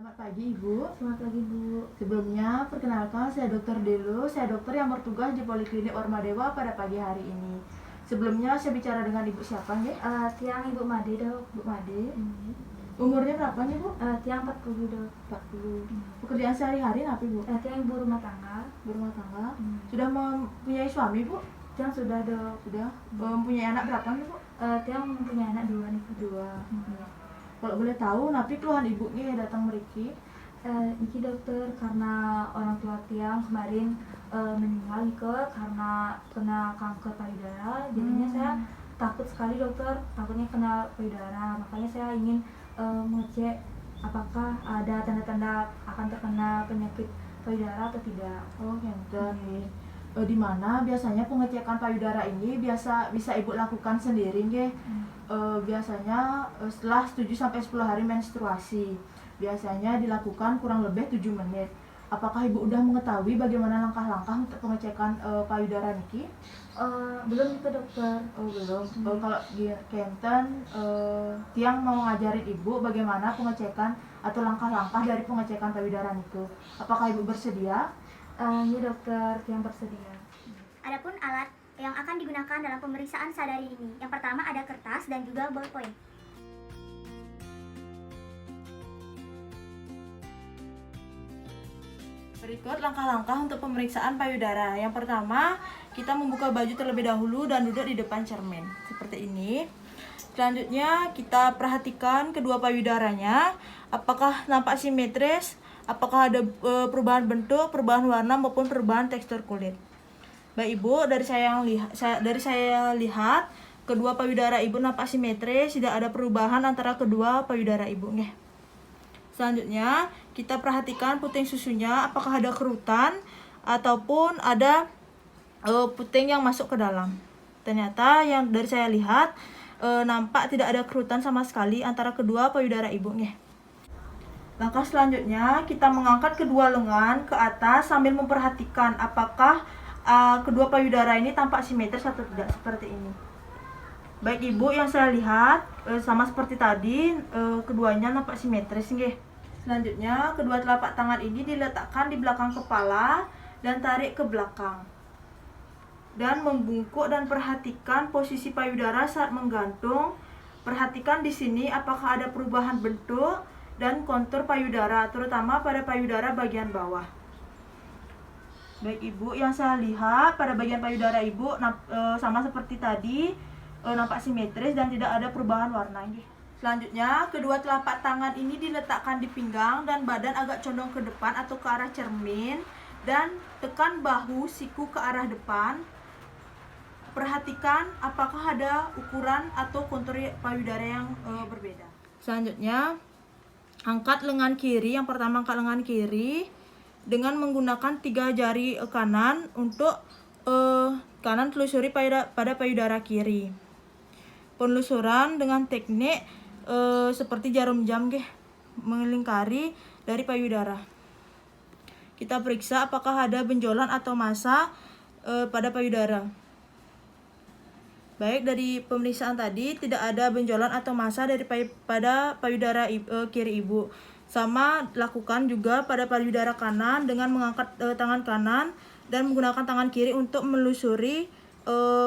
Selamat pagi Ibu. Selamat pagi Bu. Sebelumnya, perkenalkan saya Dr. Delu. Saya dokter yang bertugas di Poliklinik Ormadewa pada pagi hari ini. Sebelumnya saya bicara dengan Ibu siapa nih? Tiang Ibu Made dok. Bu Made. Umurnya berapa nih Bu? Tiang 40 dok. 40. Pekerjaan sehari-hari apa Ibu? Tiang ibu rumah tangga. Berumah tangga. Sudah mempunyai suami Bu? Tiang sudah dok. Sudah. Mempunyai anak berapa nih Bu? Tiang mempunyai anak 2 nih. 2. Kalau boleh tahu, napi keluhan Ibu nih datang meriki? Iki dokter karena orang tua Tiang kemarin meninggal karena kena kanker payudara. Jadinya saya takut sekali dokter, takutnya kena payudara. Makanya saya ingin mengecek apakah ada tanda-tanda akan terkena penyakit payudara atau tidak. Oh, enten nih. Di mana biasanya pengecekan payudara ini bisa Ibu lakukan sendiri nggih? Biasanya setelah 7 sampai 10 hari menstruasi. Biasanya dilakukan kurang lebih 7 menit. Apakah Ibu udah mengetahui bagaimana langkah-langkah untuk pengecekan payudara niki? Belum itu dokter. Oh, belum. Kalau di Kenten, Tiang mau ngajarin Ibu bagaimana pengecekan atau langkah-langkah dari pengecekan payudara niku. Apakah Ibu bersedia? Iya dokter, Tiang bersedia. Adapun alat yang akan digunakan dalam pemeriksaan sadari ini, yang pertama ada kertas dan juga ballpoint. Berikut langkah-langkah untuk pemeriksaan payudara. Yang pertama, kita membuka baju terlebih dahulu dan duduk di depan cermin. Seperti ini. Selanjutnya, kita perhatikan kedua payudaranya. Apakah nampak simetris? Apakah ada perubahan bentuk, perubahan warna, maupun perubahan tekstur kulit. Baik Ibu, dari saya lihat kedua payudara Ibu nampak simetris, tidak ada perubahan antara kedua payudara Ibu nggih. Selanjutnya, kita perhatikan puting susunya, apakah ada kerutan ataupun ada puting yang masuk ke dalam. Ternyata yang dari saya lihat nampak tidak ada kerutan sama sekali antara kedua payudara Ibu nggih. Langkah selanjutnya, kita mengangkat kedua lengan ke atas sambil memperhatikan apakah kedua payudara ini tampak simetris atau tidak, seperti ini. Baik Ibu, yang saya lihat sama seperti tadi, keduanya nampak simetris nggih. Selanjutnya, kedua telapak tangan ini diletakkan di belakang kepala dan tarik ke belakang. Dan membungkuk dan perhatikan posisi payudara saat menggantung. Perhatikan di sini apakah ada perubahan bentuk dan kontur payudara, terutama pada payudara bagian bawah. Baik Ibu, yang saya lihat pada bagian payudara Ibu sama seperti tadi, nampak simetris dan tidak ada perubahan warna. Selanjutnya, kedua telapak tangan ini diletakkan di pinggang dan badan agak condong ke depan atau ke arah cermin, dan tekan bahu siku ke arah depan. Perhatikan apakah ada ukuran atau kontur payudara yang berbeda. Selanjutnya, angkat lengan kiri. Yang pertama, angkat lengan kiri dengan menggunakan 3 jari kanan untuk kanan telusuri pada payudara kiri. Penelusuran dengan teknik seperti jarum jam melingkari dari payudara. Kita periksa apakah ada benjolan atau massa pada payudara. Baik, dari pemeriksaan tadi tidak ada benjolan atau massa pada payudara kiri Ibu. Sama lakukan juga pada payudara kanan dengan mengangkat tangan kanan dan menggunakan tangan kiri untuk menelusuri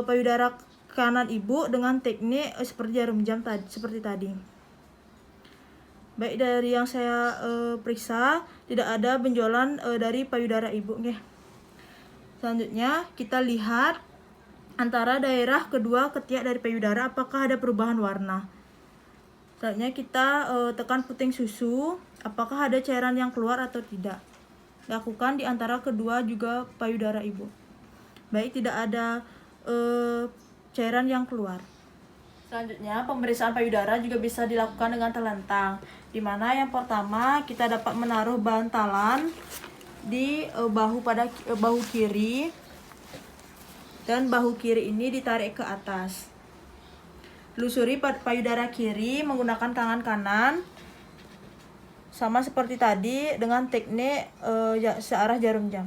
payudara kanan Ibu dengan teknik seperti jarum jam seperti tadi. Baik, dari yang saya periksa tidak ada benjolan dari payudara Ibu nggih. Selanjutnya kita lihat antara daerah kedua ketiak dari payudara apakah ada perubahan warna. Selanjutnya kita tekan puting susu, apakah ada cairan yang keluar atau tidak. Lakukan di antara kedua juga payudara Ibu. Baik, tidak ada cairan yang keluar. Selanjutnya, pemeriksaan payudara juga bisa dilakukan dengan telentang, di mana yang pertama kita dapat menaruh bantalan di bahu kiri, dan bahu kiri ini ditarik ke atas. Telusuri payudara kiri menggunakan tangan kanan, sama seperti tadi dengan teknik searah jarum jam.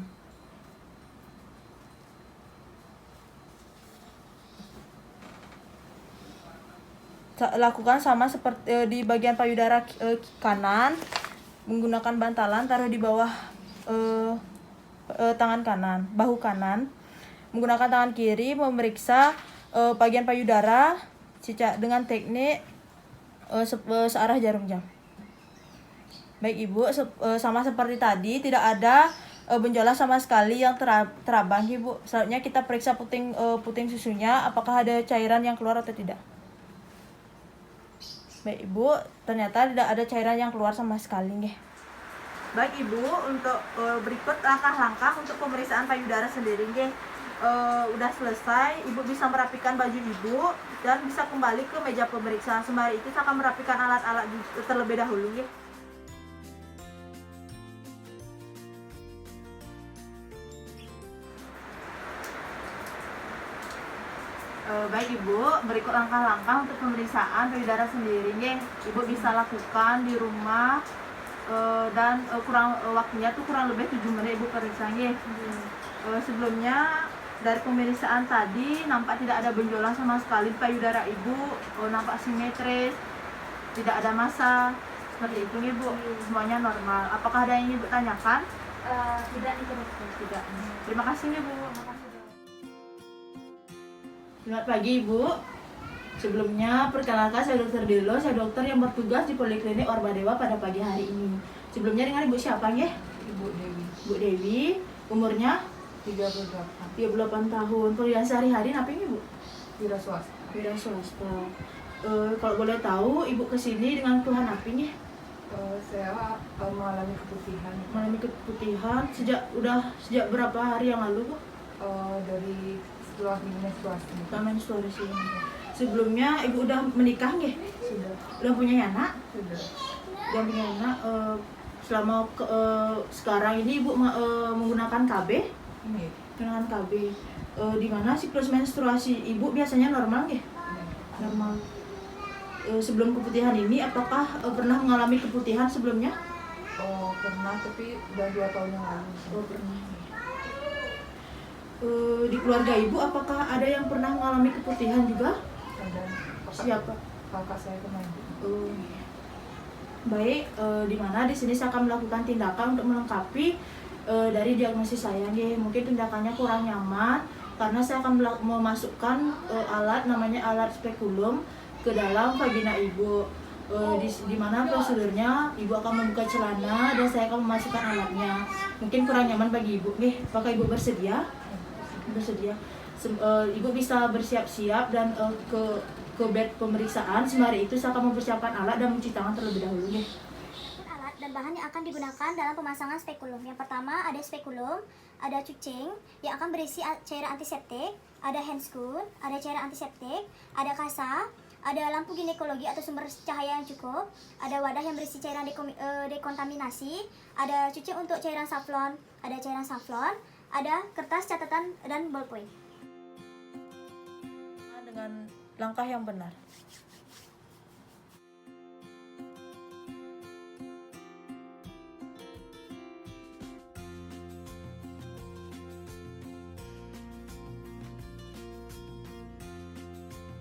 Lakukan sama seperti di bagian payudara kanan menggunakan bantalan taruh di bawah tangan kanan, bahu kanan. Menggunakan tangan kiri memeriksa bagian payudara dengan teknik searah jarum jam. Baik Ibu, sama seperti tadi, tidak ada benjolan sama sekali yang terabang Ibu. Selanjutnya kita periksa puting susunya, apakah ada cairan yang keluar atau tidak. Baik Ibu, ternyata tidak ada cairan yang keluar sama sekali nih. Baik Ibu, untuk berikut langkah-langkah untuk pemeriksaan payudara sendiri nih. Udah selesai, Ibu bisa merapikan baju Ibu dan bisa kembali ke meja pemeriksaan. Sembari itu saya akan merapikan alat-alat terlebih dahulu nih. Baik Ibu, berikut langkah-langkah untuk pemeriksaan payudara sendiri nih. Ibu bisa lakukan di rumah dan waktunya tuh kurang lebih 7 menit Ibu periksanya. Sebelumnya dari pemeriksaan tadi nampak tidak ada benjolan sama sekali di payudara Ibu, nampak simetris, tidak ada massa seperti itu nih Bu. Semuanya normal. Apakah ada yang Ibu tanyakan? Tidak nih dokter. Tidak. Terima kasih nih Bu. Selamat pagi Ibu. Sebelumnya perkenalkan saya Dr. Delo, saya dokter yang bertugas di Poliklinik Orbadewa pada pagi hari ini. Sebelumnya dengan Ibu siapa ya? Ibu Dewi. Bu Dewi, umurnya 38. 38 tahun. Pekerjaan sehari-hari apa ini Bu? Wira swasta. Wira swasta. Kalau boleh tahu Ibu kesini dengan keluhan apa nih? Saya mengalami keputihan Mengalami keputihan sejak berapa hari yang lalu Bu? dari setelah menstruasi. Menstruasi. Sebelumnya Ibu udah menikah nggih? Sudah. Udah punya anak? Sudah. Udah punya anak. Selama sekarang ini Ibu menggunakan KB? Ini. Dengan KB. Di mana siklus menstruasi Ibu biasanya normal nggih? Normal. Sebelum keputihan ini apakah pernah mengalami keputihan sebelumnya? Pernah, tapi udah 2 tahun yang lalu. Pernah. Di keluarga Ibu apakah ada yang pernah mengalami keputihan juga? Ada. Siapa? Kakak saya kemarin. Baik, di mana di sini saya akan melakukan tindakan untuk melengkapi dari diagnosis saya nih. Mungkin tindakannya kurang nyaman karena saya akan memasukkan alat namanya alat spekulum ke dalam vagina Ibu. Di mana prosedurnya Ibu akan membuka celana dan saya akan memasukkan alatnya. Mungkin kurang nyaman bagi Ibu nih. Apakah Ibu bersedia? Bersedia. Ibu bisa bersiap-siap dan ke bed pemeriksaan. Sembari itu saya akan mempersiapkan alat dan mencuci tangan terlebih dahulu nih. Alat dan bahan yang akan digunakan dalam pemasangan spekulum. Yang pertama ada spekulum, ada cucing yang akan berisi cairan antiseptik, ada handscoon, ada cairan antiseptik, ada kasa, ada lampu ginekologi atau sumber cahaya yang cukup, ada wadah yang berisi cairan dekontaminasi, ada cucing untuk cairan safflon, ada kertas catatan dan ballpoint. Dengan langkah yang benar.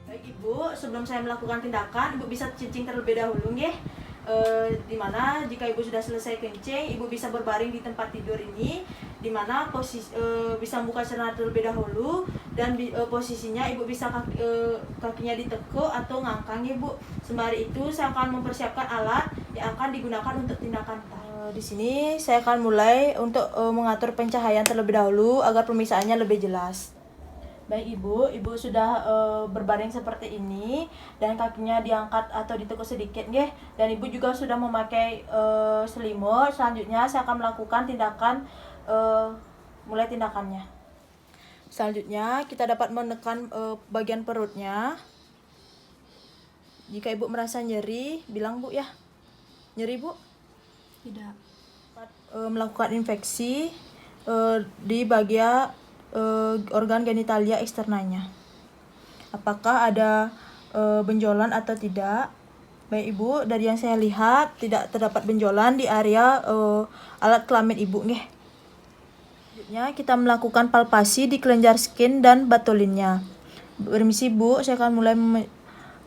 Baik Ibu, sebelum saya melakukan tindakan, Ibu bisa kencing terlebih dahulu nggih. Dimana jika Ibu sudah selesai kencing, Ibu bisa berbaring di tempat tidur ini, dimana bisa buka celana terlebih dahulu dan posisinya Ibu bisa kakinya ditekuk atau ngangkang ya Bu. Sembari itu saya akan mempersiapkan alat yang akan digunakan untuk tindakan. Di sini saya akan mulai untuk mengatur pencahayaan terlebih dahulu agar pemirsaannya lebih jelas. Baik Ibu sudah berbaring seperti ini dan kakinya diangkat atau ditekuk sedikit nggih. Dan Ibu juga sudah memakai selimut. Selanjutnya saya akan melakukan tindakan mulai tindakannya. Selanjutnya kita dapat menekan bagian perutnya. Jika Ibu merasa nyeri, bilang Bu ya. Nyeri Bu? Tidak. Melakukan infeksi di bagian organ genitalia eksternanya. Apakah ada benjolan atau tidak? Baik Ibu, dari yang saya lihat tidak terdapat benjolan di area alat kelamin Ibu nggih. Selanjutnya kita melakukan palpasi di kelenjar skin dan batulinnya. Permisi Bu, saya akan mulai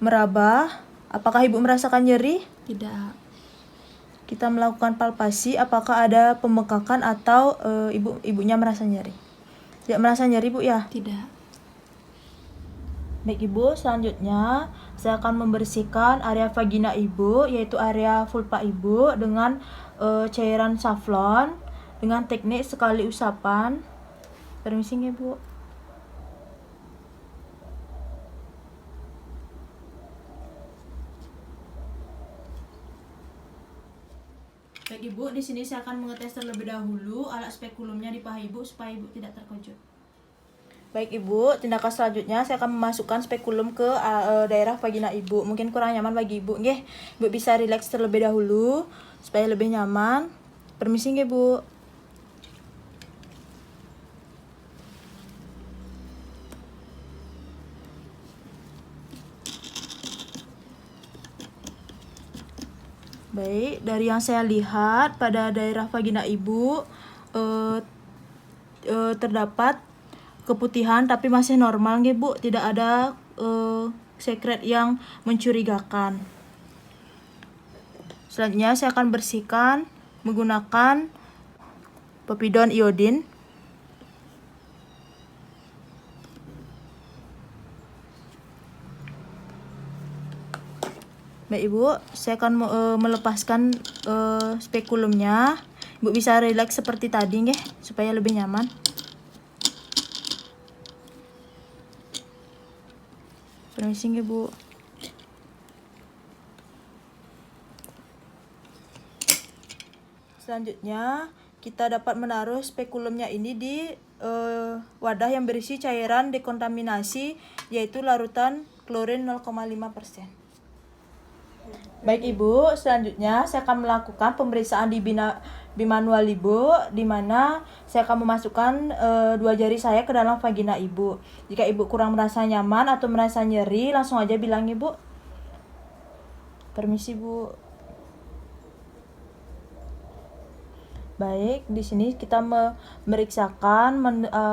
meraba. Apakah Ibu merasakan nyeri? Tidak. kita melakukan palpasi apakah ada pembengkakan atau ibunya merasa nyeri. Tidak merasa nyeri, Bu, ya? Tidak. Baik, Ibu, selanjutnya saya akan membersihkan area vagina Ibu, yaitu area vulva Ibu dengan cairan safflon dengan teknik sekali usapan. Permisi ya, Bu. Baik, Ibu, di sini saya akan mengetes terlebih dahulu alat spekulumnya di paha Ibu supaya Ibu tidak terkejut. Baik, Ibu, tindakan selanjutnya saya akan memasukkan spekulum ke daerah vagina Ibu. Mungkin kurang nyaman bagi Ibu, nggih. Ibu bisa rileks terlebih dahulu supaya lebih nyaman. Permisi nggih, Bu. Baik, dari yang saya lihat pada daerah vagina Ibu terdapat keputihan tapi masih normal nggih, Bu. Tidak ada sekret yang mencurigakan. Selanjutnya saya akan bersihkan menggunakan povidone iodin. Baik, Ibu, saya akan melepaskan spekulumnya. Ibu bisa rileks seperti tadi nggih supaya lebih nyaman. Permisi nggih, Bu. Selanjutnya kita dapat menaruh spekulumnya ini di wadah yang berisi cairan dekontaminasi, yaitu larutan klorin 0,5%. Baik, Ibu, selanjutnya saya akan melakukan pemeriksaan di bimanual Ibu, di mana saya akan memasukkan 2 jari saya ke dalam vagina Ibu. Jika Ibu kurang merasa nyaman atau merasa nyeri, langsung aja bilang, Ibu. Permisi, Bu. Baik, di sini kita memeriksakan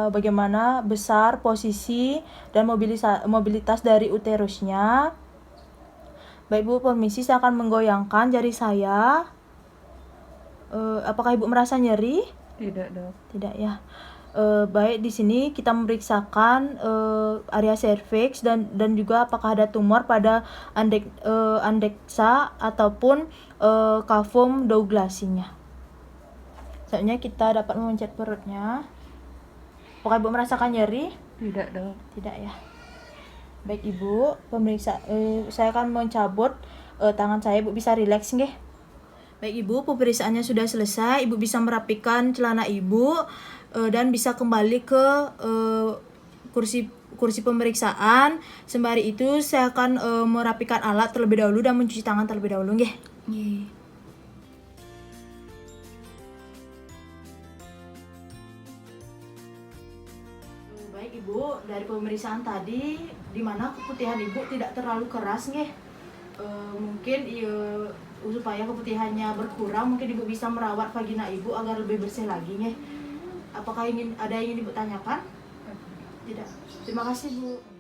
bagaimana besar, posisi, dan mobilitas dari uterusnya. Baik, Bu, permisi, saya akan menggoyangkan jari saya. Apakah Ibu merasa nyeri? Tidak, Dok. Tidak, ya. Baik, di sini kita memeriksakan area serviks dan juga apakah ada tumor pada andeksa ataupun cavum douglasinya. Selanjutnya kita dapat memencet perutnya. Apakah Ibu merasakan nyeri? Tidak, Dok. Tidak, ya. Baik, Ibu, saya akan mencabut tangan saya. Ibu bisa rileks nggih. Baik, Ibu, pemeriksaannya sudah selesai. Ibu bisa merapikan celana Ibu dan bisa kembali ke kursi pemeriksaan. Sembari itu saya akan merapikan alat terlebih dahulu dan mencuci tangan terlebih dahulu nggih. Nggih. Baik, Ibu, dari pemeriksaan tadi di mana keputihan Ibu tidak terlalu keras nggih. Mungkin supaya keputihannya berkurang, mungkin Ibu bisa merawat vagina Ibu agar lebih bersih lagi nggih. Apakah ada yang ingin Ibu tanyakan? Tidak. Terima kasih, Bu.